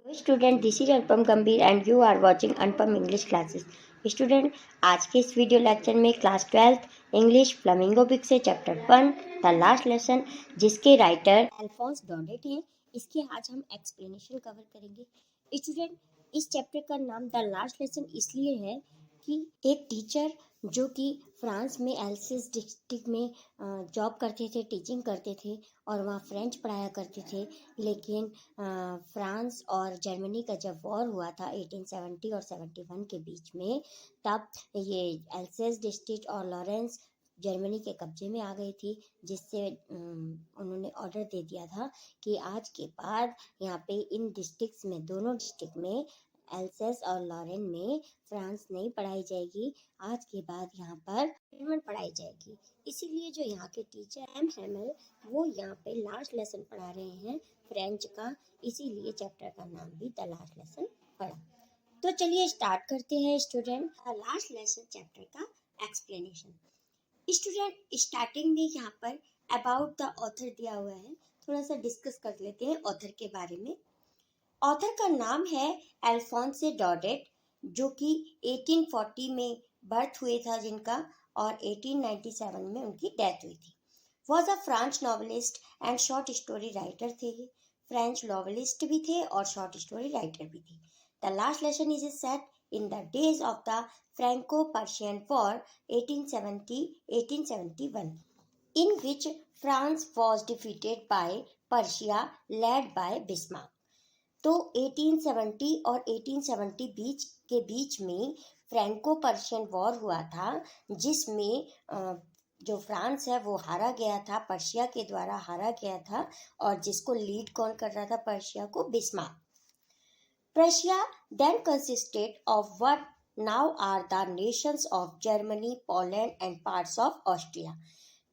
Student, this is Anupam Gambhir and you are watching Anupam English classes. Student, आज के इस video lecture में class 12th English flamingo book से chapter 1 the last lesson, जिसके writer Alphonse Daudet हैं, इसके आज हम एक्सप्लेनेशन कवर करेंगे। स्टूडेंट, इस चैप्टर का नाम द लास्ट लेसन इसलिए है कि एक टीचर जो कि फ्रांस में एल्सेस डिस्ट्रिक्ट में जॉब करते थे, टीचिंग करते थे और वहाँ फ्रेंच पढ़ाया करते थे। लेकिन फ्रांस और जर्मनी का जब वॉर हुआ था 1870 और 71 के बीच में, तब ये एल्सेस डिस्ट्रिक्ट और लॉरेंस जर्मनी के कब्जे में आ गई थी, जिससे उन्होंने ऑर्डर दे दिया था कि आज के बाद यहाँ पे इन डिस्ट्रिक्ट्स में, दोनों डिस्ट्रिक्ट में, एल्सेस और लॉरेन में फ्रांस नहीं पढ़ाई जाएगी। आज के बाद यहाँ पर जर्मन पढ़ाई जाएगी। इसीलिए जो यहाँ के टीचर एम हैमल, वो यहाँ पे लास्ट लेसन पढ़ा रहे हैं फ्रेंच का, इसीलिए चैप्टर का नाम भी द लास्ट लेसन पढ़ा। तो चलिए स्टार्ट करते हैं student, the last lesson chapter का एक्सप्लेनेशन। स्टूडेंट, स्टार्टिंग में यहाँ पर अबाउट द ऑथर दिया हुआ है, थोड़ा सा डिस्कस कर लेते हैं ऑथर के बारे में। ऑथर का नाम है अल्फोंसे डॉडेट, जो कि 1840 में बर्थ हुए था जिनका, और 1897 में उनकी डेथ हुई थी। Was a French novelist and short story writer थे। फ्रेंच नॉवेलिस्ट भी थे और शॉर्ट स्टोरी राइटर भी थे। The last lesson is set in the days of the Franco Persian war 1870-1871, in which France was defeated by Persia led by Bismarck। तो 1870 और 1870 बीच में Franco Persian war हुआ था, जिसमें जो फ्रांस है वो हारा गया था, पर्शिया के द्वारा हारा गया था, और जिसको लीड कौन कर रहा था पर्शिया को? Bismarck. Prussia then consisted of what now are the nations of Germany, Poland and parts of Austria.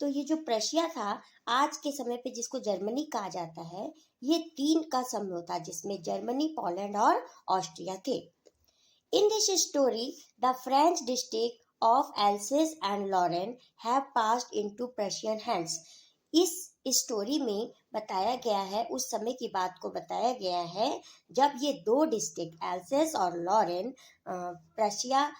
तो ये जो प्रशिया था, आज के समय पे जिसको जर्मनी कहा जाता है, ये तीन का समूह था, जिसमें जर्मनी, पोलैंड और ऑस्ट्रिया थे। In this story the French district of Alsace and Lorraine have passed into Prussian hands. इस स्टोरी में बताया गया है, उस समय की बात को बताया गया है जब ये दो डिस्ट्रिक्ट एल्सेस और लॉरेन प्रशिया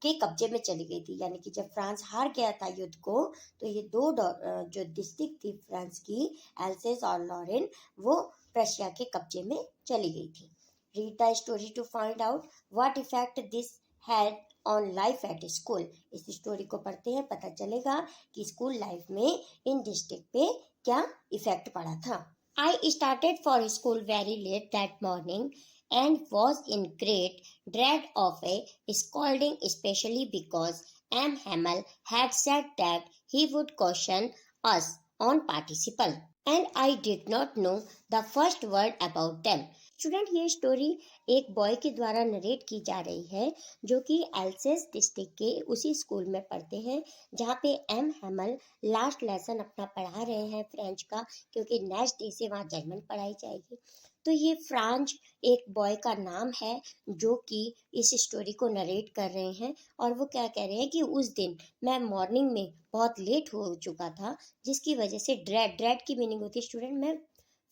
के कब्जे में चली गई थी। यानी कि जब फ्रांस हार गया था युद्ध को, तो ये दो जो डिस्ट्रिक्ट थी फ्रांस की, एल्सेस और लॉरेन, वो प्रशिया के कब्जे में चली गई थी। Read the story to find out what effect this had on life at school. इस स्टोरी को पढ़ते हैं, पता चलेगा कि स्कूल लाइफ में इन डिस्ट्रिक्ट पे क्या इफेक्ट पड़ा था। I started for school very let that morning and was in great dread of a scolding, especially because M. Hamel had said that he would caution us on participle, and I did not know the first word about them। Student, ये story एक boy के द्वारा narrate की जा रही है, जो कि एल्सेस डिस्ट्रिक्ट के उसी स्कूल में पढ़ते हैं जहाँ पे एम हैमल लास्ट लेसन अपना पढ़ा रहे हैं फ्रेंच का, क्योंकि नेक्स्ट डे से वहाँ जर्मन पढ़ाई जाएगी। तो ये फ्रांच एक बॉय का नाम है जो कि इस स्टोरी को नरेट कर रहे हैं, और वो क्या कह रहे हैं कि उस दिन मैं मॉर्निंग में बहुत लेट हो चुका था, जिसकी वजह से ड्रेड की मीनिंग होती है स्टूडेंट में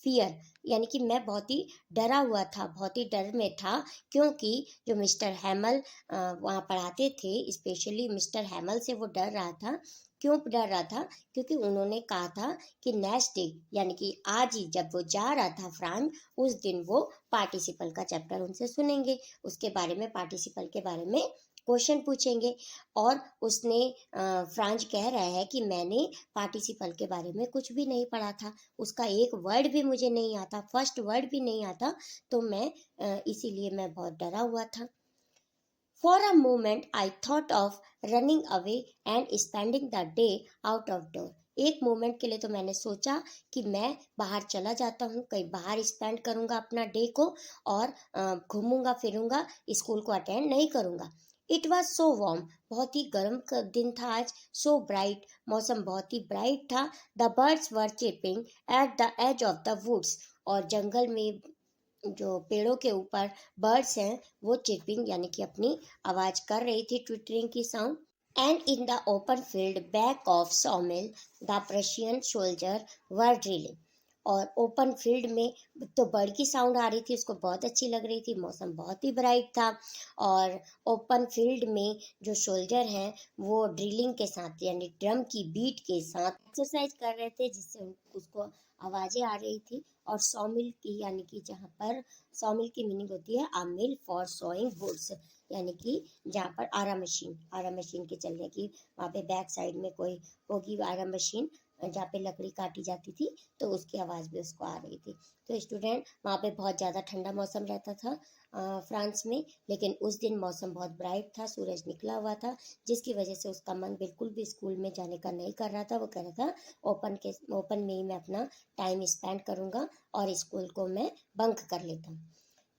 फियर, यानी कि मैं बहुत ही डरा हुआ था, बहुत ही डर में था, क्योंकि जो मिस्टर हैमल वहाँ पढ़ाते थे, स्पेशली मिस्टर हैमल से वो डर रहा था। क्यों डर रहा था? क्योंकि उन्होंने कहा था कि नेक्स्ट डे, यानी कि आज ही जब वो जा रहा था फ्रांस, उस दिन वो पार्टिसिपल का चैप्टर उनसे सुनेंगे, उसके बारे में, पार्टिसिपल के बारे में क्वेश्चन पूछेंगे। और उसने फ्रांच कह रहा है कि मैंने पार्टिसिपल के बारे में कुछ भी नहीं पढ़ा था, उसका एक वर्ड भी मुझे नहीं आता, फर्स्ट वर्ड भी नहीं आता, तो मैं इसीलिए मैं बहुत डरा हुआ था। For a moment I thought of running away and spending the day out of door। एक मोमेंट के लिए तो मैंने सोचा कि मैं बाहर चला जाता हूँ, कहीं बाहर स्पेंड करूँगा अपना डे को, और घूमूंगा फिरूंगा, स्कूल को अटेंड नहीं करूँगा। इट वॉज सो वार्म, बहुत ही गर्म दिन था आज। सो ब्राइट, मौसम बहुत ही ब्राइट था। The birds were chirping at the edge of the woods, और जंगल में जो पेड़ों के ऊपर बर्ड्स हैं वो चिपिंग यानी कि अपनी आवाज कर रही थी, ट्विटरिंग की sound. And in the open field back of सॉमिल the Prussian soldier were drilling, और ओपन फील्ड में तो बर्ड की साउंड आ रही थी, उसको बहुत अच्छी लग रही थी, मौसम बहुत ही ब्राइट था। और ओपन फील्ड में जो सोल्जर हैं वो ड्रिलिंग के साथ यानी ड्रम की बीट के साथ एक्सरसाइज कर रहे थे, जिससे उसको आवाज़ें आ रही थी। और सॉमिल की यानी कि जहाँ पर सॉमिल की मीनिंग होती है अ मिल फॉर सोइंग वुड्स, यानी कि जहाँ पर आरा मशीन के चलने की, वहाँ पे बैक साइड में कोई होगी आरा मशीन जहाँ पे लकड़ी काटी जाती थी, तो उसकी आवाज़ भी उसको आ रही थी। तो स्टूडेंट वहाँ पे बहुत ज़्यादा ठंडा मौसम रहता था फ्रांस में, लेकिन उस दिन मौसम बहुत ब्राइट था, सूरज निकला हुआ था, जिसकी वजह से उसका मन बिल्कुल भी स्कूल में जाने का नहीं कर रहा था। वो कह रहा था ओपन में ही मैं अपना टाइम स्पेंड करूँगा और स्कूल को मैं बंक कर लेता हूँ।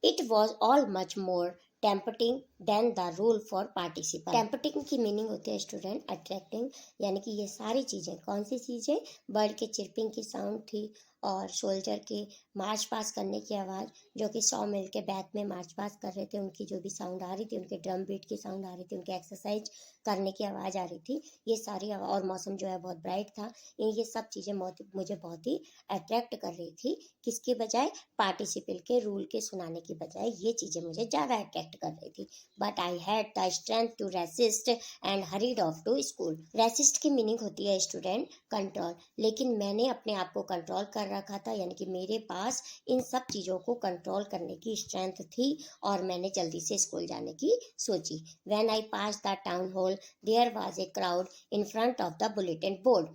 It was all much more tempting than the rule for participant. Tempting की मीनिंग होती है स्टूडेंट अट्रैक्टिंग, यानी कि ये सारी चीज़ें कौन सी चीज़ें, बर्ड के चिरपिंग की साउंड थी और सोल्जर के मार्च पास करने की आवाज़, जो कि 100 मील के बैक में मार्च पास कर रहे थे, उनकी जो भी साउंड आ रही थी, उनके ड्रम बीट की साउंड आ रही थी, उनके एक्सरसाइज करने की आवाज़ आ रही थी, ये सारी और मौसम जो है बहुत ब्राइट था, ये सब चीज़ें मुझे बहुत ही अट्रैक्ट कर रही थी। किसके बजाय? पार्टिसिपल के रूल के सुनाने की बजाय ये चीज़ें मुझे ज़्यादा अट्रैक्ट कर रही थी। But I had the strength to resist and hurried off to school. Resist की मीनिंग होती है स्टूडेंट कंट्रोल, लेकिन मैंने अपने आप को कंट्रोल कर रखा था, यानी कि मेरे पास इन सब चीज़ों को कंट्रोल करने की स्ट्रेंथ थी और मैंने जल्दी से स्कूल जाने की सोची। When I pass the town hall there was a crowd in front of the bulletin board.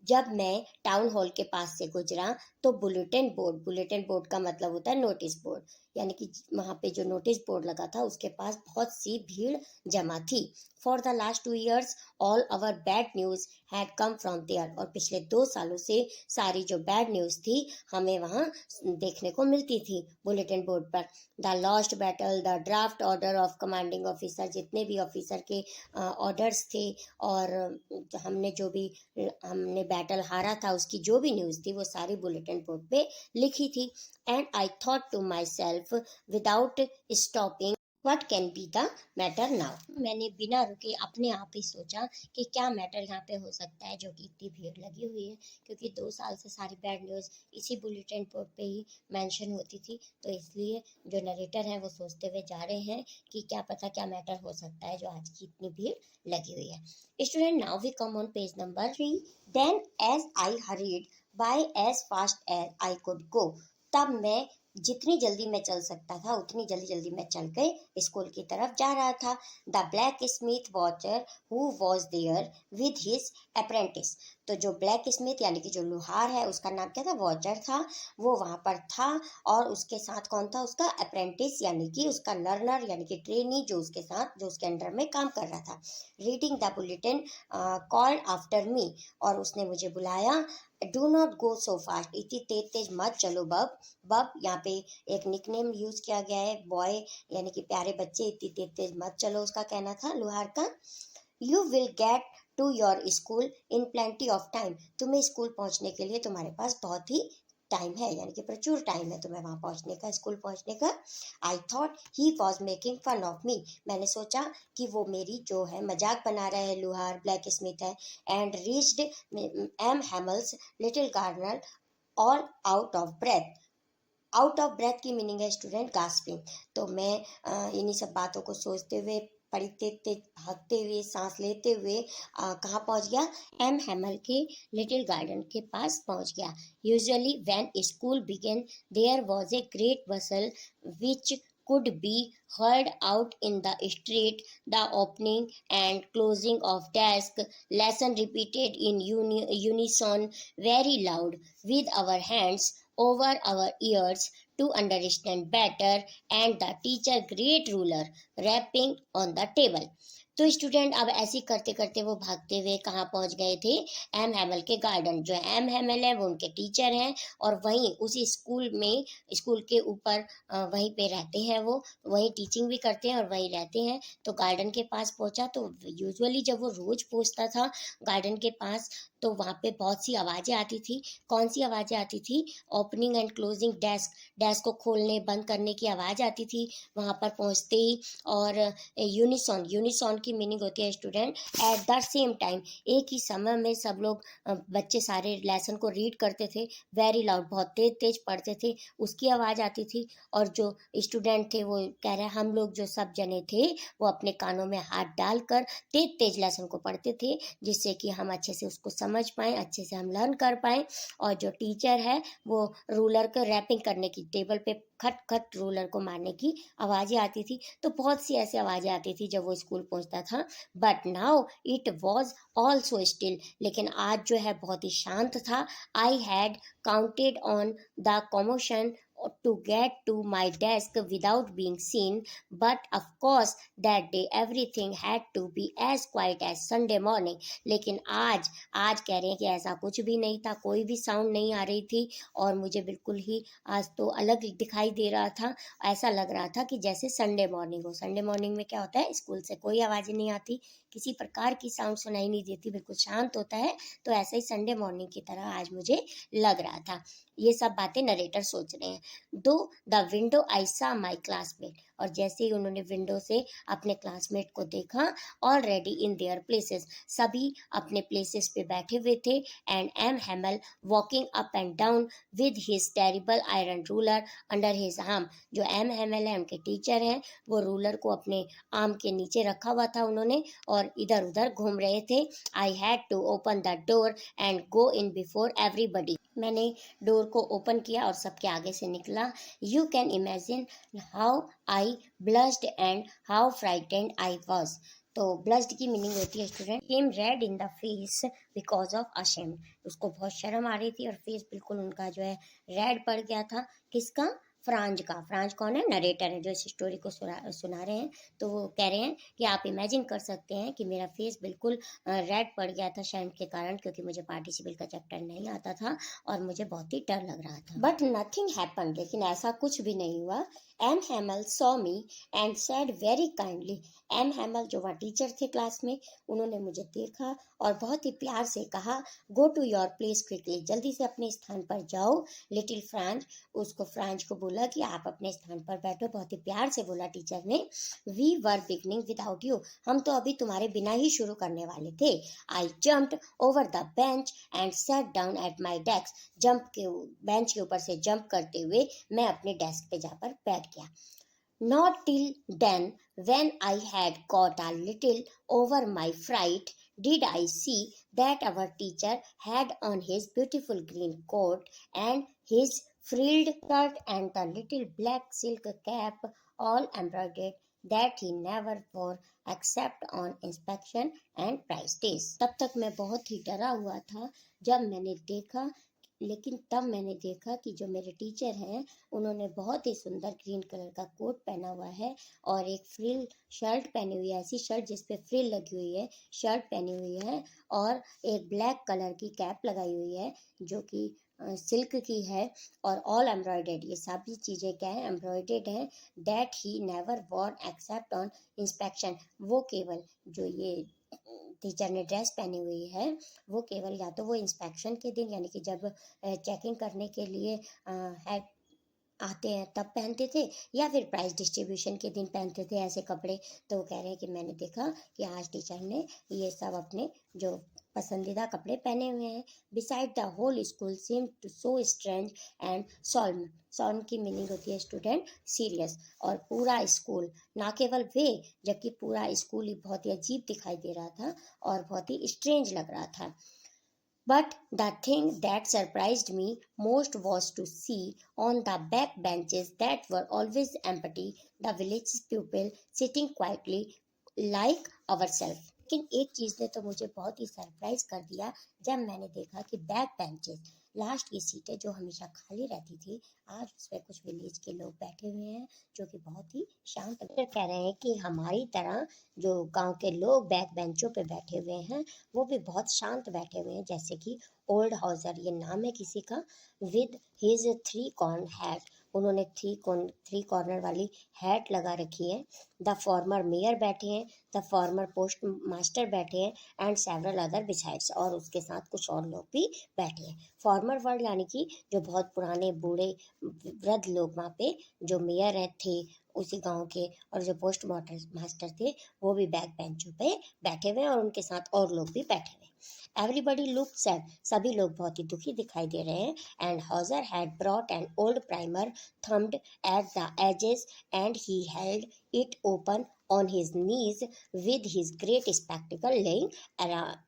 जब मैं टाउन हॉल के पास से गुजरा तो बुलेटिन बोर्ड का मतलब होता है नोटिस बोर्ड, यानी कि वहाँ पे जो नोटिस बोर्ड लगा था उसके पास बहुत सी भीड़ जमा थी। For the last 2 years all our bad news had come from there. और पिछले 2 सालों से सारी जो बैड न्यूज थी हमें वहाँ देखने को मिलती थी बुलेटिन बोर्ड पर। The lost battle, the draft order of commanding officer, जितने भी ऑफिसर के ऑर्डर्स थे और हमने बैटल हारा था उसकी जो भी न्यूज़ थी वो सारी बुलेटिन बोर्ड पे लिखी थी। And I thought to myself without stopping what can be the matter now. मैंने बिना रुके अपने आप ही सोचा कि क्या मैटर यहाँ पे हो सकता है जो कि इतनी भीड़ लगी हुई है, क्योंकि 2 साल से सारी बैड न्यूज़ इसी बुलेटिन बोर्ड पे ही मेंशन होती थी। तो इसलिए जो नरेटर हैं वो सोचते हुए जा रहे हैं कि क्या पता क्या मैटर हो सकता है जो आज की इतनी भीड़ लगी हुई है। Student, now we come on page number 3। Then as I hurried by as fast as I could go. तब मैं जितनी जल्दी मैं चल सकता था उतनी जल्दी मैं चल के स्कूल की तरफ जा रहा था। The blacksmith Wachter who was there with his apprentice. तो जो ब्लैक स्मिथ यानी कि जो लोहार है उसका नाम क्या था? वॉचर था। वो वहाँ पर था और उसके साथ कौन था? उसका अप्रेंटिस यानी कि उसका लर्नर यानी कि ट्रेनी जो उसके साथ जो उसके अंडर में काम कर रहा था। Reading the bulletin called after me. और उसने मुझे बुलाया। Do not go so fast, इतनी तेज तेज मत चलो बब यहाँ पे एक निकनेम यूज किया गया है बॉय यानी कि प्यारे बच्चे, इतनी तेज तेज मत चलो उसका कहना था लोहार का। You will get to your school in plenty of time. तुम्हें स्कूल पहुंचने के लिए तुम्हारे पास बहुत ही टाइम है, यानी कि प्रचुर टाइम है तुम्हें वहां पहुंचने का, स्कूल पहुंचने का। I thought he was making fun of me. मैंने सोचा कि वो मेरी जो है मजाक बना रहे हैं, लोहार ब्लैक स्मिथ है। And reached M Hamel's little gardener all out of breath. Out of breath की मीनिंग है स्टूडेंट गास्पिंग। तो मैं इन्हीं सब बातों को सोचते हुए पढ़ते तेज भागते हुए सांस लेते हुए कहाँ पहुँच गया? एम हैमल के लिटिल गार्डन के पास पहुँच गया। Usually when school began there was a great bustle which could be heard out in the street, the opening and closing of desk, lesson repeated in unison very loud with our hands over our ears to understand better, and the teacher great ruler rapping on the table। तो student अब ऐसे करते करते वो भागते हुए कहाँ पहुंच गए थे? एम हैमल के गार्डन। जो एम हैमल है वो उनके टीचर हैं और वहीं उसी स्कूल के ऊपर वहीं पे रहते हैं, वो वहीं टीचिंग भी करते हैं और वहीं रहते हैं। तो गार्डन के पास पहुंचा तो यूजुअली जब वो रोज पहुंचता था गार्डन के पास तो वहाँ पे बहुत सी आवाज़ें आती थी। कौन सी आवाज़ें आती थी? Opening and closing desk. Desk को खोलने बंद करने की आवाज़ आती थी वहाँ पर पहुँचते ही। और यूनिसॉन की मीनिंग होती है student at the same time, एक ही समय में सब लोग बच्चे सारे लेसन को रीड करते थे, वेरी लाउड, बहुत तेज तेज पढ़ते थे, उसकी आवाज़ आती थी। और जो स्टूडेंट थे वो कह रहे हैं हम लोग जो सब जने थे वो अपने कानों में हाथ डालकर तेज तेज लेसन को पढ़ते थे, जिससे कि हम अच्छे से उसको समझ पाएँ, अच्छे से हम लर्न कर पाएँ। और जो टीचर है वो रूलर को रैपिंग करने की, टेबल पे खट खट रूलर को मारने की आवाज़ें आती थी। तो बहुत सी ऐसी आवाज़ें आती थी जब वो स्कूल पहुंचता था। But now it was also still, लेकिन आज जो है बहुत ही शांत था। I had counted on the commotion to get to my desk without being seen, but of course that day everything had to be as quiet as Sunday morning. लेकिन आज कह रहे हैं कि ऐसा कुछ भी नहीं था, कोई भी साउंड नहीं आ रही थी और मुझे बिल्कुल ही आज तो अलग दिखाई दे रहा था। ऐसा लग रहा था कि जैसे संडे मॉर्निंग हो। संडे मॉर्निंग में क्या होता है, स्कूल से कोई आवाज़ नहीं आती, किसी प्रकार की साउंड सुनाई नहीं देती, बिल्कुल शांत होता है। तो ऐसा ही संडे मॉर्निंग की तरह आज मुझे लग रहा था। ये सब बातें नरेटर सोच रहे हैं। दो द विंडो आई सा माई क्लासमेट, और जैसे ही उन्होंने विंडो से अपने क्लासमेट को देखा, ऑलरेडी इन देयर प्लेसेस, सभी अपने प्लेसेस पे बैठे हुए थे। And M Hamel walking up and down with his terrible iron ruler under his arm. जो एम हैमल है उनके टीचर हैं, वो रूलर को अपने आर्म के नीचे रखा हुआ था उन्होंने, और इधर उधर घूम रहे थे। I had to open the door and go in before everybody, मैंने डोर को ओपन किया और सबके आगे से निकला। You can imagine how I blushed and how frightened I was. तो ब्लश्ड की मीनिंग होती है student came red in the face because of ashamed, उसको बहुत शर्म आ रही थी और फेस बिल्कुल उनका जो है रेड पड़ गया था। किसका? फ्रांज का। फ्रांज कौन है? नरेटर है जो इस स्टोरी को सुना रहे हैं। तो वो कह रहे हैं कि आप इमेजिन कर सकते हैं कि मेरा फेस बिल्कुल रेड पड़ गया था शर्म के कारण, क्योंकि मुझे पार्टिसिपल का चैप्टर नहीं आता था और मुझे बहुत ही डर लग रहा था। बट नथिंग हैपन, लेकिन ऐसा कुछ भी नहीं हुआ। M Hamel saw me and said very kindly, M Hamel जो वहाँ टीचर थे क्लास में, उन्होंने मुझे देखा और बहुत ही प्यार से कहा, go to your place quickly, जल्दी से अपने स्थान पर जाओ। लिटिल फ्रांज, उसको फ्रांज को बोला कि आप अपने स्थान पर बैठो, बहुत ही प्यार से बोला टीचर ने। We were beginning without you, हम तो अभी तुम्हारे बिना ही शुरू करने वाले थे। आई jumped over the bench and sat down at my desk, jump के बेंच के ऊपर से जंप करते हुए मैं अपने डेस्क पे जाकर बैठ गया। Not till then, when I had got a little over my fright, did I see that our teacher had on his beautiful green coat and his frilled shirt and the little black silk cap all embroidered that he never wore except on inspection and prize days. तब तक मैं बहुत ही डरा हुआ था जब मैंने देखा, लेकिन तब मैंने देखा कि जो मेरे टीचर हैं उन्होंने बहुत ही सुंदर ग्रीन कलर का कोट पहना हुआ है और एक फ्रिल शर्ट पहनी हुई है, ऐसी शर्ट जिस पे फ्रिल लगी हुई है, शर्ट पहनी हुई है, और एक ब्लैक कलर की कैप लगाई हुई है जो कि सिल्क की है, और ऑल एम्ब्रॉयडेड, ये सभी चीज़ें क्या है? एम्ब्रॉयडेड हैं। That he never war except on inspection, वो केवल जो ये टीचर ने ड्रेस पहनी हुई है वो केवल या तो वो इंस्पेक्शन के दिन, यानी कि जब चेकिंग करने के लिए हेड आते हैं तब पहनते थे, या फिर प्राइज डिस्ट्रीब्यूशन के दिन पहनते थे ऐसे कपड़े। तो वो कह रहे हैं कि मैंने देखा कि आज टीचर ने ये सब अपने जो पसंदीदा कपड़े पहने हुए हैं। Beside the whole school seem to so strange and solemn, solemn की मीनिंग होती है स्टूडेंट सीरियस, और पूरा स्कूल, ना केवल वे, जबकि पूरा स्कूल ही बहुत ही अजीब दिखाई दे रहा था और बहुत ही स्ट्रेंज लग रहा था। But the thing that surprised me most was to see on the back benches that were always empty the village pupil sitting quietly like ourselves. लेकिन एक चीज़ ने तो मुझे बहुत ही सरप्राइज कर दिया जब मैंने देखा कि बैक बेंचेस, लास्ट की सीटें जो हमेशा खाली रहती थी, आज उस पर कुछ विलेज के लोग बैठे हुए हैं जो कि बहुत ही शांत कह रहे हैं कि हमारी तरह जो गांव के लोग बैक बेंचों पे बैठे हुए हैं वो भी बहुत शांत बैठे हुए हैं, जैसे कि ओल्ड हाउसर, ये नाम है किसी का, विद हिज 3 कॉर्न हैट, उन्होंने थ्री कॉर्नर वाली हैट लगा रखी है। द फॉर्मर मेयर बैठे हैं, द फॉर्मर पोस्ट मास्टर बैठे हैं एंड सेवरल अदर बिसाइड्स, और उसके साथ कुछ और लोग भी बैठे हैं। फॉर्मर वर्ड यानी कि जो बहुत पुराने बूढ़े वृद्ध लोग वहाँ पे जो मेयर है थे उसी गांव के, और जो पोस्ट मास्टर थे वो भी बैक बेंचों पे बैठे हुए हैं और उनके साथ और लोग भी बैठे हुए हैं। एवरीबडी लुक सैड, सभी लोग बहुत ही दुखी दिखाई दे रहे हैं। And Hauser had brought an old primer thumbed at the edges and he held it open on his knees with his great spectacle laying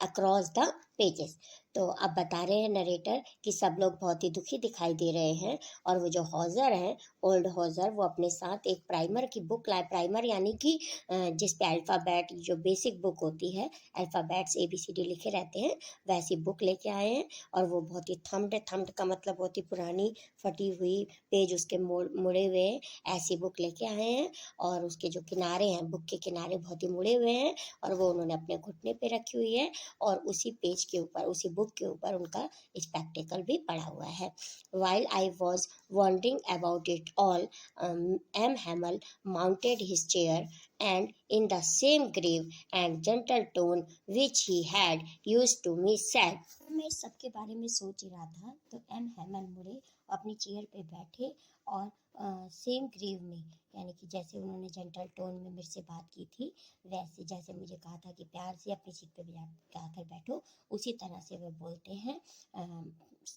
across the pages। तो अब बता रहे हैं नरेटर कि सब लोग बहुत ही दुखी दिखाई दे रहे हैं, और वो जो हॉजर है, ओल्ड हॉजर, वो अपने साथ एक प्राइमर की बुक लाए। प्राइमर यानी कि जिस पे अल्फ़ाबेट, जो बेसिक बुक होती है, अल्फ़ाबेट्स ABCD लिखे रहते हैं, वैसी बुक लेके आए हैं। और वो बहुत ही थम्ड का मतलब बहुत ही पुरानी फटी हुई, पेज उसके मुड़े हुए, ऐसी बुक लेके आए हैं। और उसके जो किनारे हैं, बुक के किनारे बहुत ही मुड़े हुए हैं, और वो उन्होंने अपने घुटने पे रखी हुई है, और उसी पेज के ऊपर, उसी बुक के ऊपर उनका स्पेक्टिकल भी पड़ा हुआ है। While I was wondering about it all, M Hamel mounted his chair and in the same grave and gentle tone which he had used to me said। मैं इस सब के बारे में सोच ही रहा था तो एम हैमल मुड़े, अपनी चेयर पे बैठे, और सेम ग्रेव में, यानी कि जैसे उन्होंने जेंटल टोन में मेरे से बात की थी, वैसे जैसे मुझे कहा था कि प्यार से अपनी सीट पे आकर बैठो, उसी तरह से वे बोलते हैं।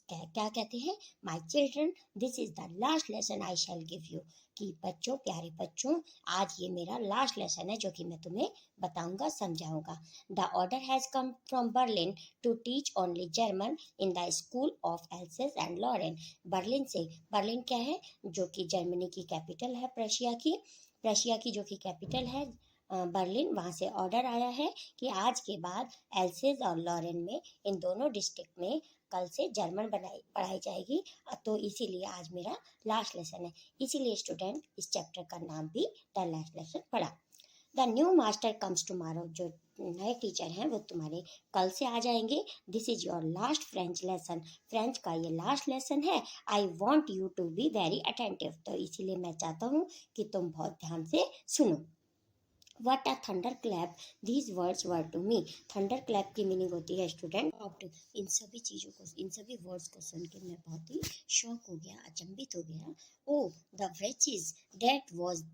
क्या कहते हैं? My children, this is the last lesson I shell give you, कि बच्चों, प्यारे बच्चों, आज ये मेरा लास्ट लेसन है जो कि मैं तुम्हें बताऊंगा, समझाऊंगा। The order has come from Berlin to teach only German in the school of Alsace and Lorraine. Berlin से, बर्लिन क्या है? जो कि जर्मनी की कैपिटल है, प्रशिया की जो कि कैपिटल है बर्लिन, वहाँ से ऑर्डर आया है कि आज के बाद एल्सेस और लॉरेन में, इन दोनों डिस्ट्रिक्ट में कल से जर्मन पढ़ाई जाएगी। तो इसीलिए आज मेरा लास्ट लेसन है, इसीलिए स्टूडेंट इस चैप्टर का नाम भी द लास्ट लेसन पढ़ा। The new master comes tomorrow, जो नए टीचर हैं वो तुम्हारे कल से आ जाएंगे। This is your last French lesson, French का ये लास्ट लेसन है। I want you to be very attentive, तो इसीलिए मैं चाहता हूँ कि तुम बहुत ध्यान से सुनो। What a thunderclap these words were to me। थंडरक्लैप की मीनिंग होती है स्टूडेंट। इन सभी चीज़ों को, इन सभी वर्ड्स को सुन के मैं बहुत ही शॉक हो गया, अचंभित हो गया। ओ the wretches, that was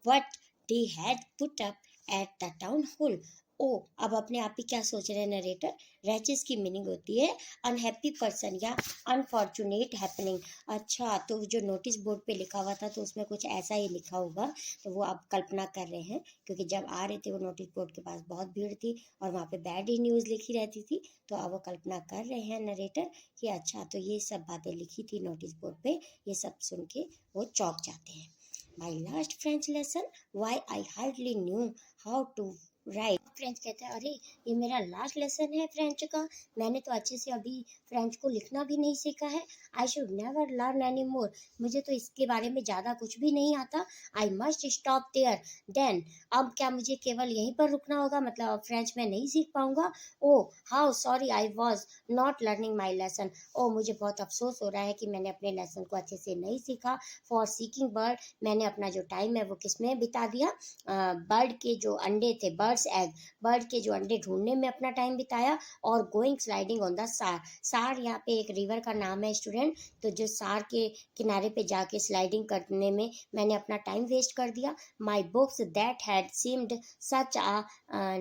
what they had put up at the town hall। ओ, अब अपने आप ही क्या सोच रहे हैं नरेटर? रैचेस की मीनिंग होती है अनहैप्पी पर्सन या अनफॉर्चुनेट हैपनिंग। अच्छा, तो जो नोटिस बोर्ड पे लिखा हुआ था तो उसमें कुछ ऐसा ही लिखा होगा, तो वो आप कल्पना कर रहे हैं, क्योंकि जब आ रहे थे वो नोटिस बोर्ड के पास बहुत भीड़ थी और वहाँ पे बैड ही न्यूज़ लिखी रहती थी, तो अब वो कल्पना कर रहे हैं नरेटर कि अच्छा, तो ये सब बातें लिखी थी नोटिस बोर्ड पे, ये सब सुन के वो चौंक जाते हैं। My last French lesson, why I hardly knew how to right. French कहते हैं, अरे ये मेरा लास्ट लेसन है फ्रेंच का, मैंने तो अच्छे से अभी फ्रेंच को लिखना भी नहीं सीखा है। I should never learn any more, मुझे तो इसके बारे में ज़्यादा कुछ भी नहीं आता। I must stop there then, अब क्या मुझे केवल यहीं पर रुकना होगा, मतलब अब फ्रेंच में नहीं सीख पाऊंगा। Oh how sorry I was not learning my lesson, oh मुझे बहुत अफसोस हो रहा है कि मैंने अपने लेसन को अच्छे से नहीं सीखा। फॉर सीकिंग बर्ड, मैंने अपना जो टाइम है वो किस में बिता दिया? बर्ड के जो अंडे थे, बर्ड्स एग, बर्ड के जो अंडे ढूंढने में अपना टाइम बिताया। और गोइंग स्लाइडिंग ऑन द सार, सार यहाँ पे एक रिवर का नाम है स्टूडेंट, तो जो सार के किनारे पे जाके स्लाइडिंग करने में मैंने अपना टाइम वेस्ट कर दिया। My books that had seemed such a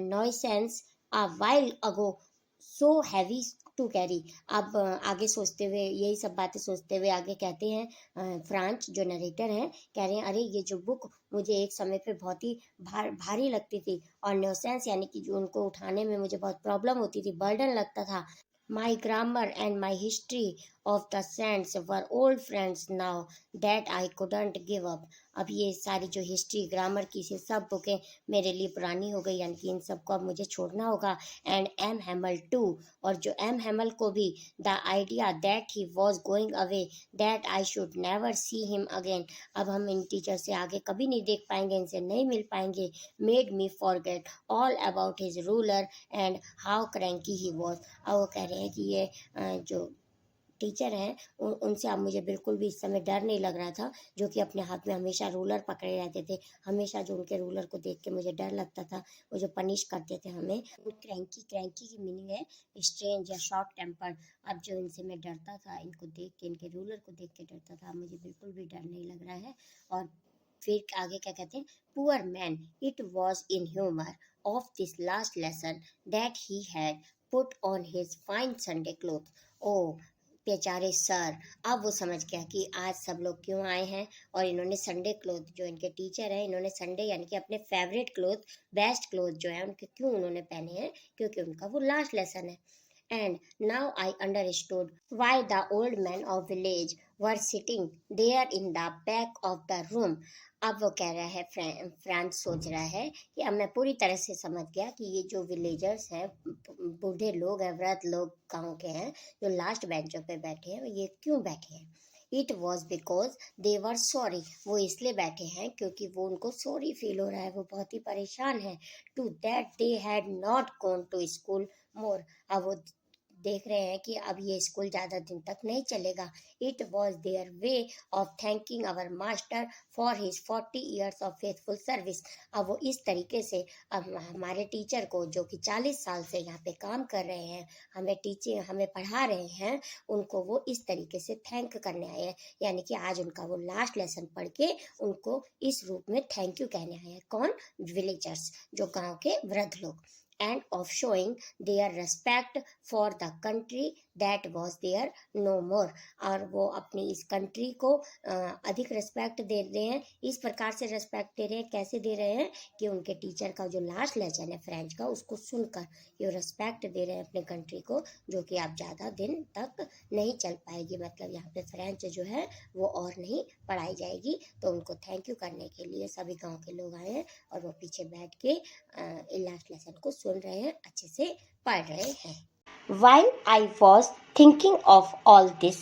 nuisance a while ago so heavy to carry. अब आगे सोचते हुए, यही सब बातें सोचते हुए आगे कहते हैं फ्रांच जो नरेटर हैं, कह रहे हैं, अरे ये जो बुक मुझे एक समय पे बहुत ही भारी लगती थी, और न्यूसेंस यानी कि जो उनको उठाने में मुझे बहुत प्रॉब्लम होती थी, बर्डन लगता था। My grammar and my history of the saints were old friends now that I couldn't give up. अब ये सारी जो हिस्ट्री, ग्रामर की से सब बुकें मेरे लिए पुरानी हो गई, यानी कि इन सबको अब मुझे छोड़ना होगा। एंड एम हैमल टू, और जो एम हैमल को भी, the idea that he was going away that I should never see him again, अब हम इन टीचर से आगे कभी नहीं देख पाएंगे, इनसे नहीं मिल पाएंगे। Made me forget all about his ruler and how cranky he was. अब वो कह रहे हैं कि ये जो टीचर हैं उनसे अब मुझे बिल्कुल भी इस समय डर नहीं लग रहा था, जो कि अपने हाथ में हमेशा रूलर पकड़े रहते थे। हमेशा जो उनके रूलर को देख के मुझे डर लगता था, वो जो पनिश करते थे हमें। क्रैंकी क्रैंकी की मीनिंग है स्ट्रेंज या शॉर्ट टेम्पर्ड। अब जो इनसे मैं डरता था, इनको देख के, इनके रूलर को देख के डरता था, मुझे बिल्कुल भी डर नहीं लग रहा है। और फिर आगे क्या कहते हैं, poor man, it was in humour of this last lesson that he had put on his fine Sunday cloth. Oh बेचारे सर, अब वो समझ गया कि आज सब लोग क्यों आए हैं, और इन्होंने संडे क्लोथ, जो इनके टीचर हैं, इन्होंने संडे यानी कि अपने फेवरेट क्लोथ, बेस्ट क्लोथ जो है उनके क्यों उन्होंने पहने हैं, क्योंकि उनका वो लास्ट लेसन है। And now I understood why the old men of village were sitting there in the back of the room. अब वो कह रहा है, फ्रांस सोच रहा है कि अब मैं पूरी तरह से समझ गया कि ये जो विलेजर्स हैं, बूढ़े लोग हैं, वृद्ध लोग गांव के हैं, जो लास्ट बेंचों पे बैठे हैं, ये क्यों बैठे हैं। It was because they were sorry, वो इसलिए बैठे हैं क्योंकि वो उनको सॉरी फील हो रहा है, वो बहुत ही परेशान है। To that they had not gone to school more, अब वो देख रहे हैं कि अब ये स्कूल ज़्यादा दिन तक नहीं चलेगा। It was their way of thanking our master for his 40 years of faithful service. अब वो इस तरीके से अब हमारे टीचर को, जो कि 40 साल से यहाँ पे काम कर रहे हैं, हमें पढ़ा रहे हैं, उनको वो इस तरीके से थैंक करने आए हैं। यानी कि आज उनका वो लास्ट लेसन पढ़ के उनको इस रूप में थैंक यू कहने आए हैं। कौन? विलेजर्स, जो गाँव के वृद्ध लोग। And of showing their respect for the country that was there no more, और वो अपनी इस कंट्री को अधिक रिस्पेक्ट दे रहे हैं। इस प्रकार से रिस्पेक्ट दे रहे हैं, कैसे दे रहे हैं कि उनके टीचर का जो लास्ट लेसन है फ्रेंच का, उसको सुनकर ये रिस्पेक्ट दे रहे हैं अपने कंट्री को, जो कि अब ज़्यादा दिन तक नहीं चल पाएगी। मतलब यहाँ पे फ्रेंच जो है वो और नहीं पढ़ाई जाएगी। तो उनको थैंक यू करने के लिए सभी गाँव के लोग आए हैं, और वो पीछे बैठ के लास्ट लेसन को सुन रहे हैं, अच्छे से पढ़ रहे हैं। While I was thinking of all this,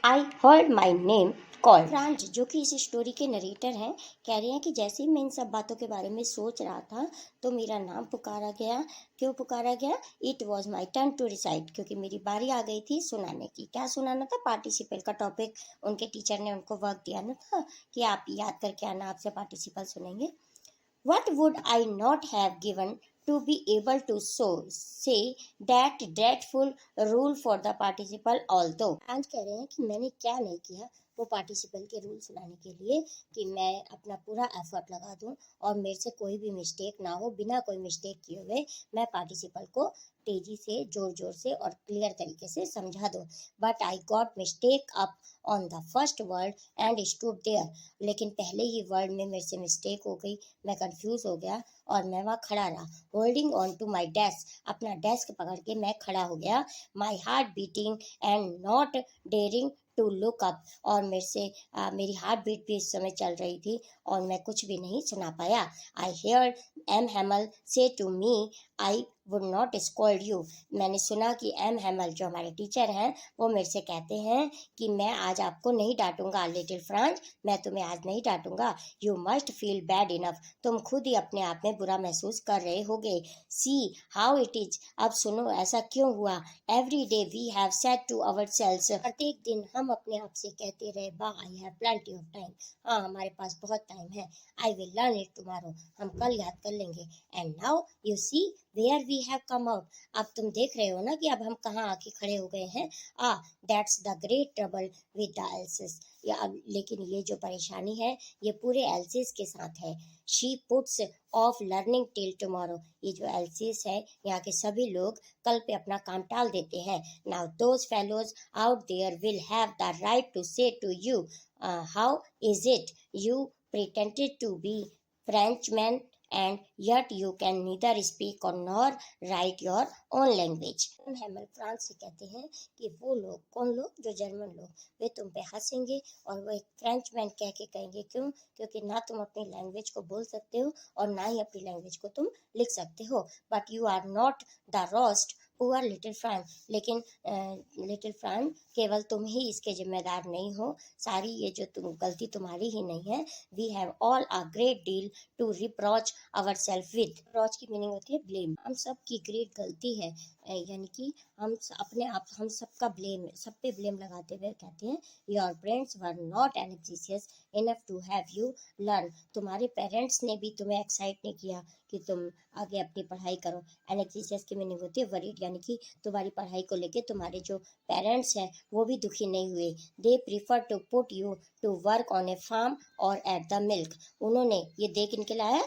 I heard my name called. Franz, जो कि इस स्टोरी के नरेटर हैं, कह रहे हैं कि जैसे ही मैं इन सब बातों के बारे में सोच रहा था, तो मेरा नाम पुकारा गया। क्यों पुकारा गया? It was my turn to recite, क्योंकि मेरी बारी आ गई थी सुनाने की। क्या सुनाना था? पार्टिसिपल का टॉपिक। उनके टीचर ने उनको वर्क दिया ना था कि आप याद करके आना, आपसे पार्टिसिपल सुनेंगे। What would I not have given to be able to say that dreadful rule for the participle although। आज कह रहे हैं कि मैंने क्या नहीं किया वो पार्टिसिपल के रूल सुनाने के लिए, कि मैं अपना पूरा एफर्ट लगा दूं और मेरे से कोई भी मिस्टेक ना हो। बिना कोई मिस्टेक किए हुए मैं पार्टिसिपल को तेजी से, जोर जोर से और क्लियर तरीके से समझा दूं। But I got mixed up on the first word and stood there, लेकिन पहले ही वर्ड में मेरे से मिस्टेक हो गई, मैं कंफ्यूज हो गया और मैं वहाँ खड़ा रहा। Holding on to my desk, अपना डेस्क पकड़ के मैं खड़ा हो गया। My heart beating and not daring to look up, और मेरी हार्ट बीट भी इस समय चल रही थी और मैं कुछ भी नहीं सुना पाया। आई hair M Hamel say to me I would not scold you, मैंने सुना कि एम हैमल, जो हमारे टीचर हैं, वो मेरे से कहते हैं कि मैं आज आपको नहीं डांटूंगा लिटिल फ्रांस, मैं तुम्हें आज नहीं डांटूंगा। You must feel bad enough, तुम खुद ही अपने आप में बुरा महसूस कर रहे होगे। सी हाउ इट इज, अब सुनो ऐसा क्यों हुआ। Every day we have said to ourselves, प्रत्येक दिन हम अपने आप से कहते रहे, bah I have plenty of time, हाँ हमारे पास बहुत टाइम है। I will learn it tomorrow, हम कल याद कर लेंगे। And now you see where we have come out, अब तुम देख रहे हो ना कि अब हम कहाँ आके खड़े हो गए हैं। That's the great trouble with the else's, या अब लेकिन ये जो परेशानी है ये पूरे एल्सिस के साथ है। She puts of learning till tomorrow, ये जो एल्सिस है, यहाँ के सभी लोग कल पे अपना काम टाल देते हैं। Now those fellows out there will have the right to say to you, how is it you pretended to be Frenchman and yet you can neither speak or nor write your own language। हैमल France से कहते हैं कि वो लोग, कौन लोग? जो German लोग, वे तुम पे हंसेंगे और वो एक फ्रेंचमैन कह के कहेंगे। क्यों? क्योंकि ना तुम अपनी लैंग्वेज को बोल सकते हो और ना ही अपनी लैंग्वेज को तुम लिख सकते हो। But you are not the worst poor little Franz, लेकिन लिटिल फ्रांस, केवल तुम ही इसके जिम्मेदार नहीं हो, सारी ये जो तुम गलती तुम्हारी ही नहीं है। We have all a great deal to reproach ourself with, reproach की मीनिंग होती है ब्लेम, हम सब की ग्रेट गलती है यानी कि हम सबका सब पे ब्लेम लगाते हुए कहते हैं your parents were not energicious enough to have you learn. तुम्हारे पेरेंट्स ने भी तुम्हें एक्साइट नहीं किया कि तुम आगे अपनी पढ़ाई करो। एनर्जिशियस की मीनिंग होती है वरीड, यानी कि तुम्हारी पढ़ाई को लेके तुम्हारे जो पेरेंट्स हैं वो भी दुखी नहीं हुए। They prefer to put you to work on a farm or at the mills. उन्होंने ये दे किनके लाया,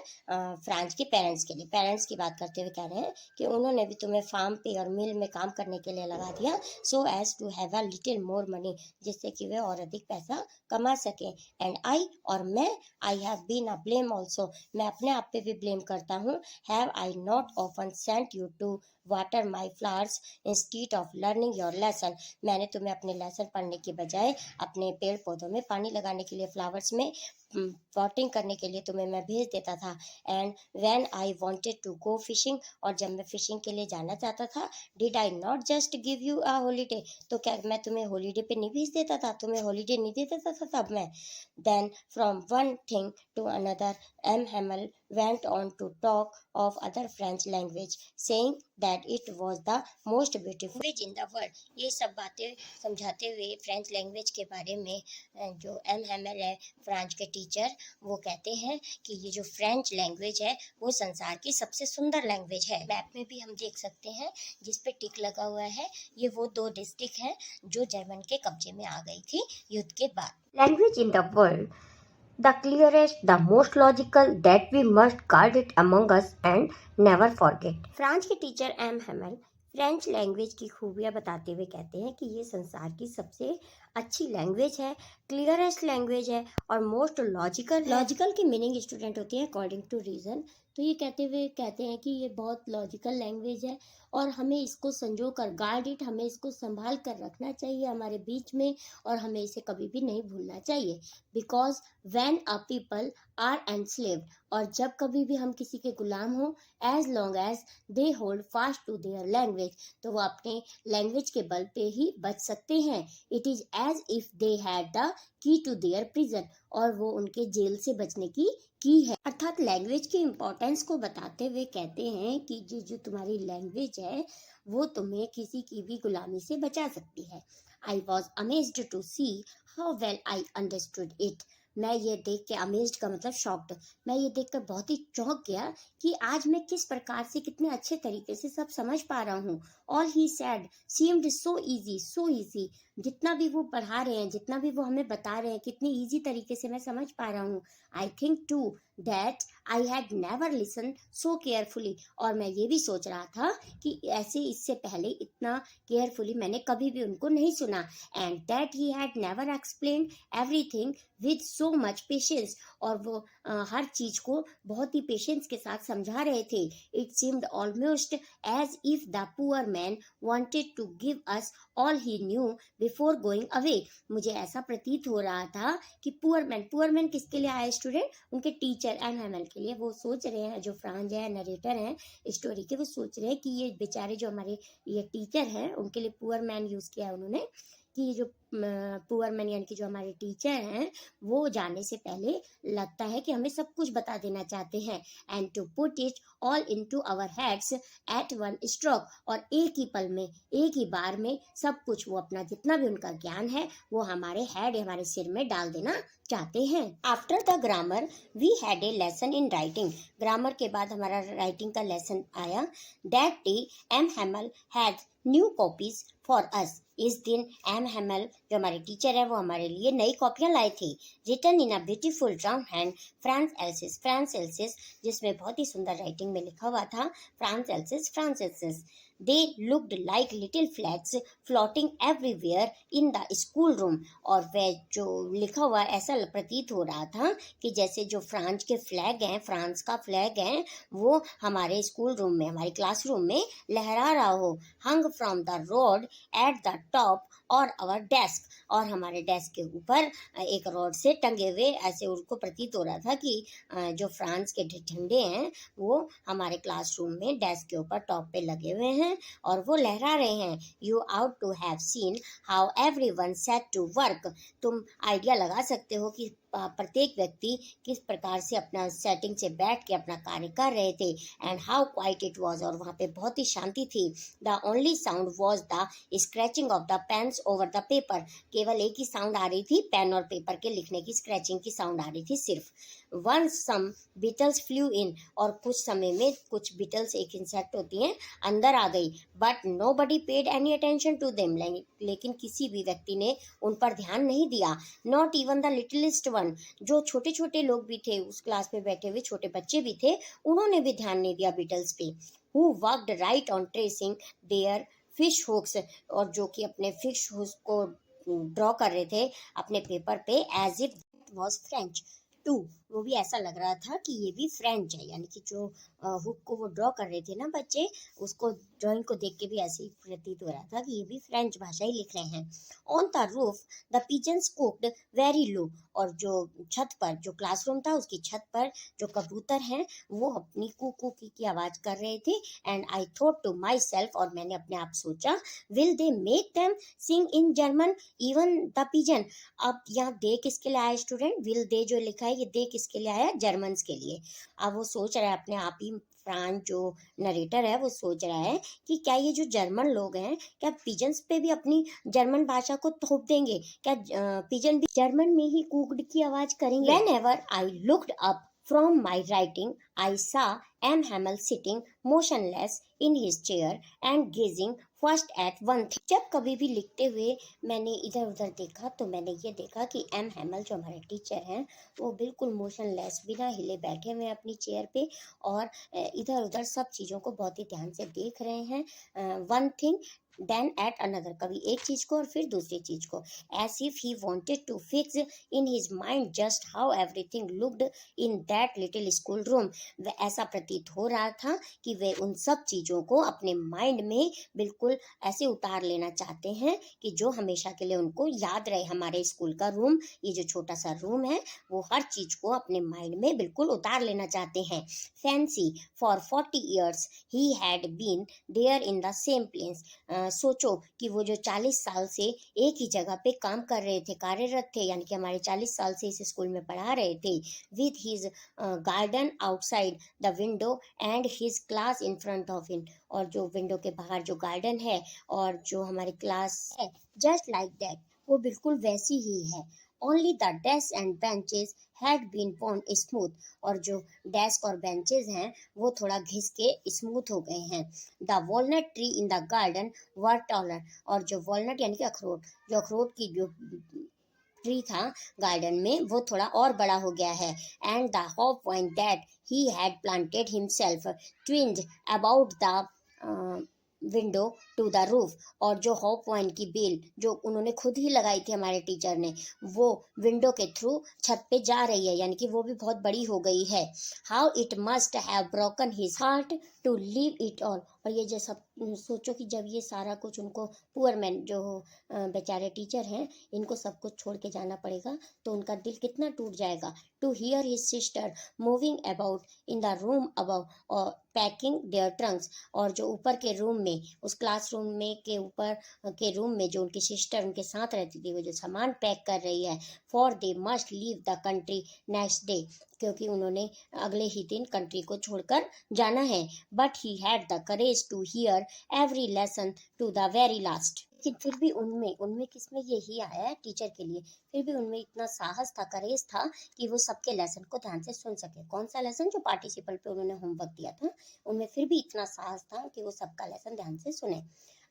फ्रांस के पेरेंट्स के लिए। पेरेंट्स की बात करते हुए कह रहे हैं कि उन्होंने भी तुम्हें फार्म पे और मिल में काम करने के लिए लगा दिया, so as to have a little more money, जिससे कि वे और अधिक पैसा कमा सके। एंड आई, और मैं, I have been a blame also, मैं अपने आप पे भी ब्लेम करता हूँ। Have I not often sent you to water my flowers instead of learning your lesson, मैंने तुम्हें अपने लेसन पढ़ने के बजाय अपने पेड़ पौधों में पानी लगाने के लिए, फ्लावर्स में वॉटिंग करने के लिए तुम्हें मैं भेज देता था। And when I wanted to go fishing, और जब मैं फिशिंग के लिए जाना चाहता था, did I not just give you a holiday, तो क्या मैं तुम्हें हॉलीडे पे नहीं भेज देता था, तुम्हें हॉलीडे नहीं दे देता था तब मैं। Then from one thing to another M Hamel went on to talk of other French language, saying that it was the most beautiful language in the world। ये सब बातें समझाते हुए फ्रेंच लैंग्वेज के बारे में जो एम हेमल है फ्रांस के टीचर, वो कहते हैं कि ये जो फ्रेंच लैंग्वेज है वो संसार की सबसे सुंदर लैंग्वेज है। मैप में भी हम देख सकते हैं जिस पे टिक लगा हुआ है, ये वो 2 डिस्ट्रिक्ट हैं जो जर्मन के कब्जे में आ गई थी युद्ध के बाद। Language in the world, the clearest, the most logical, that we must guard it among us and never forget। France के teacher M Hemal French language की खूबियाँ बताते हुए कहते हैं कि ये संसार की सबसे अच्छी लैंग्वेज है, क्लियरेस्ट लैंग्वेज है और मोस्ट लॉजिकल। लॉजिकल की मीनिंग स्टूडेंट होती है अकॉर्डिंग टू रीजन। तो ये कहते हुए कहते हैं कि ये बहुत लॉजिकल लैंग्वेज है और हमें इसको संजो कर, गार्ड इट, हमें इसको संभाल कर रखना चाहिए हमारे बीच में, और हमें इसे कभी भी नहीं भूलना चाहिए। Because when a people are enslaved, और जब कभी भी हम किसी के गुलाम हो, as long as they hold fast to their language, तो वो अपने लैंग्वेज के बल पे ही बच सकते हैं। It is as if they had the key to their prison, और वो उनके जेल से बचने की है। अर्थात लैंग्वेज के इम्पोर्टेंस को बताते हुए कहते हैं कि जो तुम्हारी लैंग्वेज है वो तुम्हें किसी की भी गुलामी से बचा सकती है। I was amazed to see how well I understood it, मैं ये देख के, अमेज्ड का मतलब शॉक्ड, मैं ये देखकर बहुत ही चौंक गया कि आज मैं किस प्रकार से कितने अच्छे तरीके से सब समझ पा रहा हूँ। All he said seemed so easy, so easy, जितना भी वो पढ़ा रहे हैं, जितना भी वो हमें बता रहे हैं, कितनी इजी तरीके से मैं समझ पा रहा हूँ। I think too that I had never listen so carefully, और मैं ये भी सोच रहा था कि ऐसे इससे पहले इतना केयरफुली मैंने कभी भी उनको नहीं सुना। And that he had never explained everything with so much patience, और वो हर चीज को बहुत ही पेशेंस के साथ समझा रहे थे। It seemed almost as if the poor man wanted to give us all he knew before going away, मुझे ऐसा प्रतीत हो रहा था कि पुअर मैन किसके लिए आए स्टूडेंट, उनके टीचर एम हेमल के लिए। वो सोच रहे हैं, जो फ्रांज है नरेटर हैं स्टोरी के, वो सोच रहे हैं कि ये बेचारे जो हमारे ये टीचर हैं, उनके लिए पुअर मैन यूज किया है उन्होंने, कि ये जो पुअर मैन यानी कि जो हमारे टीचर हैं वो जाने से पहले लगता है कि हमें सब कुछ बता देना चाहते हैं। And to put it all into our heads at one stroke, और एक ही पल में, एक ही बार में सब कुछ वो अपना जितना भी उनका ज्ञान है वो हमारे हेड, हमारे सिर में डाल देना चाहते हैं। After the grammar we had a lesson in writing, grammar के बाद हमारा राइटिंग का लेसन आया। That day M Hamel had new copies for us, इस दिन एम हेमल जो हमारे टीचर है वो हमारे लिए नई कॉपियां लाए थे। Written in a beautiful round hand France Alsace, जिसमें बहुत ही सुंदर राइटिंग में लिखा हुआ था France Alsace. They looked like little flags floating everywhere in the schoolroom, और वह जो लिखा हुआ ऐसा प्रतीत हो रहा था कि जैसे जो फ्रांस के फ्लैग हैं, फ्रांस का फ्लैग है, वो हमारे स्कूल रूम में, हमारे क्लासरूम में लहरा रहा हो। Hung from the rod at the top और आवर डेस्क, और हमारे डेस्क के ऊपर एक रॉड से टंगे हुए, ऐसे उनको प्रतीत हो रहा था कि जो फ्रांस के झंडे हैं वो हमारे क्लासरूम में डेस्क के ऊपर टॉप पे लगे हुए हैं और वो लहरा रहे हैं। You ought to have seen how everyone set to work, तुम आइडिया लगा सकते हो कि प्रत्येक व्यक्ति किस प्रकार से अपना सेटिंग से बैठ के अपना कार्य कर रहे थे, and how quiet it was, और वहाँ पे बहुत ही शांति थी। The only sound was the scratching of the pens over the paper, केवल एक ही साउंड आ रही थी, पेन और पेपर के लिखने की स्क्रैचिंग की साउंड आ रही थी सिर्फ। वंस सम बीटल्स फ्लू इन, और कुछ समय में कुछ बीटल्स, एक इंसेक्ट होती हैं, अंदर आ गई, but nobody paid any attention to them, लेकिन किसी भी व्यक्ति ने उन पर ध्यान नहीं दिया। नॉट इवन द लिटिलेस्ट वन, जो छोटे छोटे लोग भी थे, उस क्लास में बैठे हुए छोटे बच्चे भी थे, उन्होंने भी ध्यान नहीं दिया बीटल्स पे। Who worked right on tracing their fish hooks, और जो कि अपने फिश हुक्स को ड्रॉ कर रहे थे अपने पेपर पे, as if was French too, वो भी ऐसा लग रहा था कि ये भी फ्रेंच है, यानी कि जो हुक को वो ड्रॉ कर रहे थे ना बच्चे, उसको ड्राइंग को देख के भी ऐसे ही प्रतीत हो रहा था कि ये भी फ्रेंच भाषा ही लिख रहे हैं। On the roof the pigeons cooed very low, और जो छत पर, जो क्लासरूम था उसकी छत पर जो कबूतर हैं वो अपनी कू की आवाज़ कर रहे थे। And I thought to myself, और मैंने अपने आप सोचा, will they make them sing in German even the pigeon. अब यहाँ दे किसके लिए आया स्टूडेंट, विल दे जो लिखा है ये दे किसके लिए आया, जर्मन्स के लिए। अब वो सोच रहा है अपने आप ही, फ्रांस जो नरेटर है वो सोच रहा है कि क्या ये जो जर्मन लोग हैं, क्या पिजन्स पे भी अपनी जर्मन भाषा को थोप देंगे, क्या पिजन भी जर्मन में ही कुक्ड की आवाज करेंगे। Whenever I looked up from my writing, I saw M. Hamel sitting motionless in his chair and gazing first at one thing. जब कभी भी लिखते हुए मैंने इधर उधर देखा तो मैंने ये देखा कि एम हैमल जो हमारे टीचर हैं वो बिल्कुल मोशनलेस, बिना हिले बैठे हुए अपनी चेयर पे, और इधर उधर सब चीज़ों को बहुत ही ध्यान से देख रहे हैं। One thing then at another, कभी एक चीज़ को और फिर दूसरी चीज़ को, as if he wanted to fix in his mind just how everything looked in that little school room. ऐसा प्रतीत हो रहा था कि वे उन सब चीज़ों को अपने माइंड में बिल्कुल ऐसे उतार लेना चाहते हैं कि जो हमेशा के लिए उनको याद रहे। हमारे स्कूल का रूम, ये जो छोटा सा रूम है, वो हर चीज़ को अपने माइंड में बिल्कुल उतार लेना चाहते हैं। Fancy for 40 years he had been there in the same place. सोचो कि वो जो 40 साल से एक ही जगह पे काम कर रहे थे, कार्यरत थे, यानी कि हमारे 40 साल से इस स्कूल में पढ़ा रहे थे, with his garden outside the window and his class in front of him, और जो विंडो के बाहर जो गार्डन है और जो हमारी क्लास है, जस्ट लाइक दैट, वो बिल्कुल वैसी ही है। Only the desk and benches had been borne smooth, और जो डेस्क और बेंचेस हैं वो थोड़ा घिस के स्मूथ हो गए हैं। The walnut tree in the garden were taller, और जो वॉलनट यानी कि अखरोट, जो अखरोट की जो ट्री था गार्डन में वो थोड़ा और बड़ा हो गया है। And the hop vine that he had planted himself twines about the window to the roof, और जो हॉप वाइन की बेल जो उन्होंने खुद ही लगाई थी हमारे टीचर ने, वो विंडो के थ्रू छत पे जा रही है, यानी कि वो भी बहुत बड़ी हो गई है। How it must have broken his heart to leave it all, और ये जो सब सोचो कि जब ये सारा कुछ उनको, पुअर मैन जो बेचारे टीचर हैं, इनको सब कुछ छोड़ के जाना पड़ेगा तो उनका दिल कितना टूट जाएगा। To hear his sister moving about in the room above और पैकिंग देयर ट्रंक्स, और जो ऊपर के रूम में, उस क्लासरूम में के ऊपर के रूम में जो उनकी सिस्टर उनके साथ रहती थी, वो जो सामान पैक कर रही है। For they must leave the country next day, क्योंकि उन्होंने अगले ही दिन कंट्री को छोड़कर जाना है। But he had the courage to hear every lesson to the very last, लेकिन फिर भी उनमें किसमें यही आया है टीचर के लिए, फिर भी उनमें इतना साहस था, करेज था कि वो सबके लेसन को ध्यान से सुन सके। कौन सा लेसन, जो पार्टिसिपल पे उन्होंने होमवर्क दिया था, उनमें फिर भी इतना साहस था कि वो सबका लेसन ध्यान से सुने।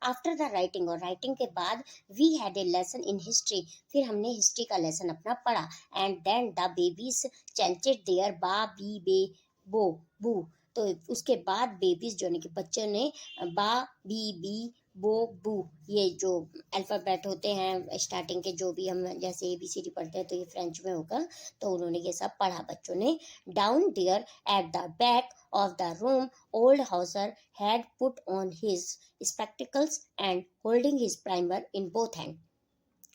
आफ्टर द राइटिंग, और राइटिंग के बाद, we had a lesson in history, फिर हमने हिस्ट्री का लेसन अपना पढ़ा। And then the babies chanted their ba bi be bo bu, तो उसके बाद बेबीज जो कि बच्चों ने बा बी बी बो बू, ये जो अल्फ़ाबेट होते हैं स्टार्टिंग के, जो भी हम जैसे ABCD पढ़ते हैं तो ये फ्रेंच में होगा, तो उन्होंने ये सब पढ़ा बच्चों ने। Down there at the back of the room old Hauser had put on his spectacles and holding his primer in both hand,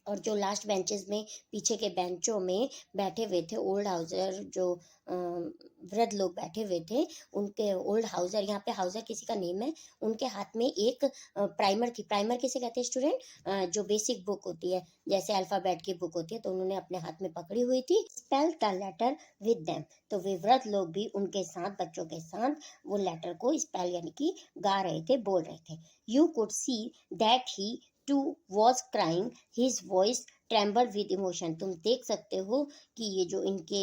और जो लास्ट बेंचेस में, पीछे के बेंचों में बैठे हुए थे ओल्ड हाउसर, जो वृद्ध लोग बैठे हुए थे, उनके ओल्ड हाउसर, यहाँ पे हाउसर किसी का नेम है, उनके हाथ में एक प्राइमर थी। प्राइमर किसे कहते हैं स्टूडेंट? जो बेसिक बुक होती है, जैसे अल्फाबेट की बुक होती है, तो उन्होंने अपने हाथ में पकड़ी हुई थी। Spell the letter with them, तो वे वृद्ध लोग भी उनके साथ, बच्चों के साथ वो लेटर को स्पेल यानी कि गा रहे थे, बोल रहे थे। You could see that he too was crying, his voice tremble with emotion, तुम देख सकते हो कि ये जो इनके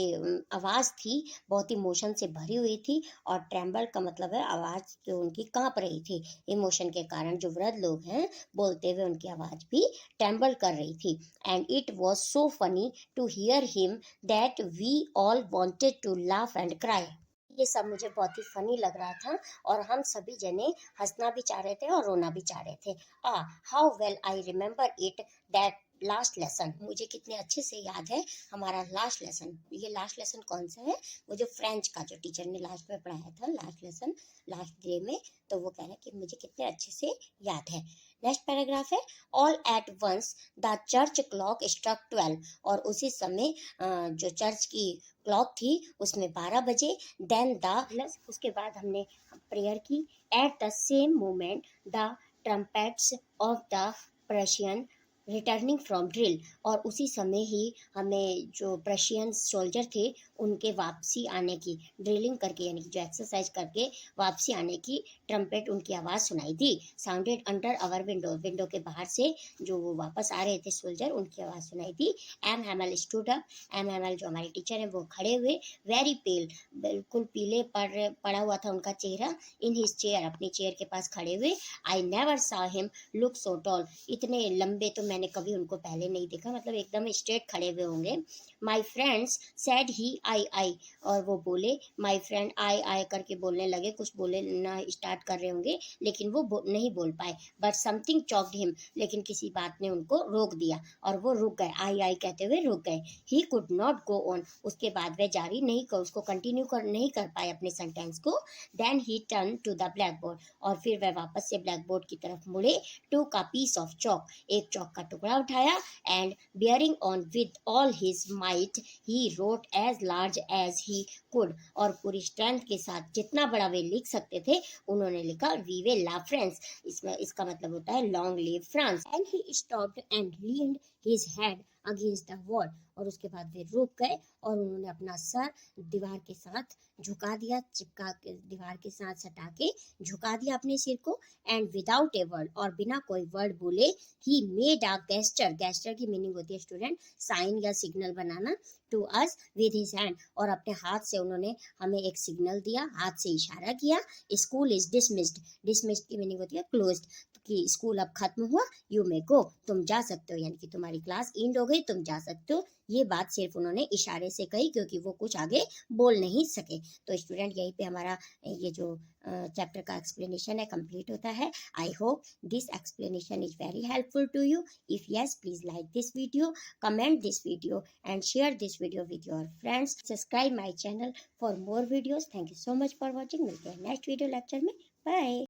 आवाज़ थी बहुत इमोशन से भरी हुई थी, और ट्रेम्बल का मतलब है आवाज़ जो उनकी कांप रही थी इमोशन के कारण। जो वृद्ध लोग हैं बोलते हुए उनकी आवाज़ भी ट्रेम्बल कर रही थी। And it was so funny to hear him that we all wanted to laugh and cry, ये सब मुझे बहुत ही फनी लग रहा था, और हम सभी जने हंसना भी चाह रहे थे और रोना भी चाह रहे थे। How well I remember it that last lesson, मुझे कितने अच्छे से याद है हमारा लास्ट लेसन। ये लास्ट लेसन कौन सा है? वो जो फ्रेंच का जो टीचर ने लास्ट में पढ़ाया था, लास्ट लेसन, लास्ट डे में, तो वो कह रहे हैं कि मुझे कितने अच्छे से याद है। नेक्स्ट पैराग्राफ है, all at once the church clock struck 12, और उसी समय जो चर्च की क्लॉक थी उसमें 12 बजे। देन द, उसके बाद हमने प्रेयर की। At the same moment the trumpets of the Prussian returning from drill, और उसी समय ही हमें जो प्रशियन सोल्जर थे उनके वापसी आने की, ड्रिलिंग करके यानी कि जो एक्सरसाइज करके वापसी आने की ट्रम्पेट, उनकी आवाज़ सुनाई दी। Sounded under our window, window के बाहर से जो वो वापस आ रहे थे सोल्जर, उनकी आवाज़ सुनाई दी। M Hamel stood up, M Hamel जो हमारे टीचर हैं वो खड़े हुए। वेरी पेल, बिल्कुल पीले पड़ा हुआ था उनका चेहरा। इन हिज चेयर, अपनी चेयर के पास खड़े हुए। आई नेवर सा हिम लुक सो टॉल, इतने लंबे तो मैंने कभी उनको पहले नहीं देखा, मतलब एकदम स्ट्रेट खड़े हुए होंगे। माई फ्रेंड्स सैड ही आई, और वो बोले माई फ्रेंड आई करके बोलने लगे, कुछ बोले ना स्टार्ट कर रहे होंगे, लेकिन वो नहीं बोल पाए। बट समथिंग चॉक्ड हिम, लेकिन किसी बात ने उनको रोक दिया और वो रुक गए, आई कहते हुए रुक गए। He could not go on, उसके बाद वह जारी नहीं कर, उसको कंटिन्यू नहीं कर पाए अपने सेंटेंस को। Then he turn to the black board, और फिर वह वापस से ब्लैक बोर्ड की तरफ मुड़े। टूक अ पीस ऑफ चॉक, एक चौक का टुकड़ा उठाया। And bearing on with all his might he wrote as large as he could, और पूरी स्ट्रेंथ के साथ जितना बड़ा वे लिख सकते थे उन्होंने लिखा, वी विल लव फ्रांस, इसमें इसका मतलब होता है long live France. And he stopped and leaned his head against the wall, और उसके बाद वे रुक गए और उन्होंने अपना सर दीवार के साथ झुका दिया, चिपका के दीवार के साथ सटा के झुका दिया अपने सिर को। एंड विदाउट ए वर्ड, और बिना कोई वर्ड बोले, he made a gesture, gesture की मीनिंग होती है स्टूडेंट साइन या सिग्नल बनाना, to us with his hand, और अपने हाथ से उन्होंने हमें एक सिग्नल दिया, हाथ से इशारा किया। स्कूल इज डिसमिस्ड, डिसमिस्ड की मीनिंग होती है क्लोज्ड, कि स्कूल अब खत्म हुआ, यू मे गो, तुम जा सकते हो, यानी कि तुम्हारी क्लास एंड हो गई, तुम जा सकते हो। ये बात सिर्फ उन्होंने इशारे से कही क्योंकि वो कुछ आगे बोल नहीं सके। तो स्टूडेंट यहीं पे हमारा ये जो चैप्टर का एक्सप्लेनेशन है कंप्लीट होता है। I hope this explanation is very helpful to you. If yes, please like this video, comment this video and share this video with your friends. Subscribe my channel for more videos. Thank you so much for watching. मिलते हैं next video lecture में। Bye.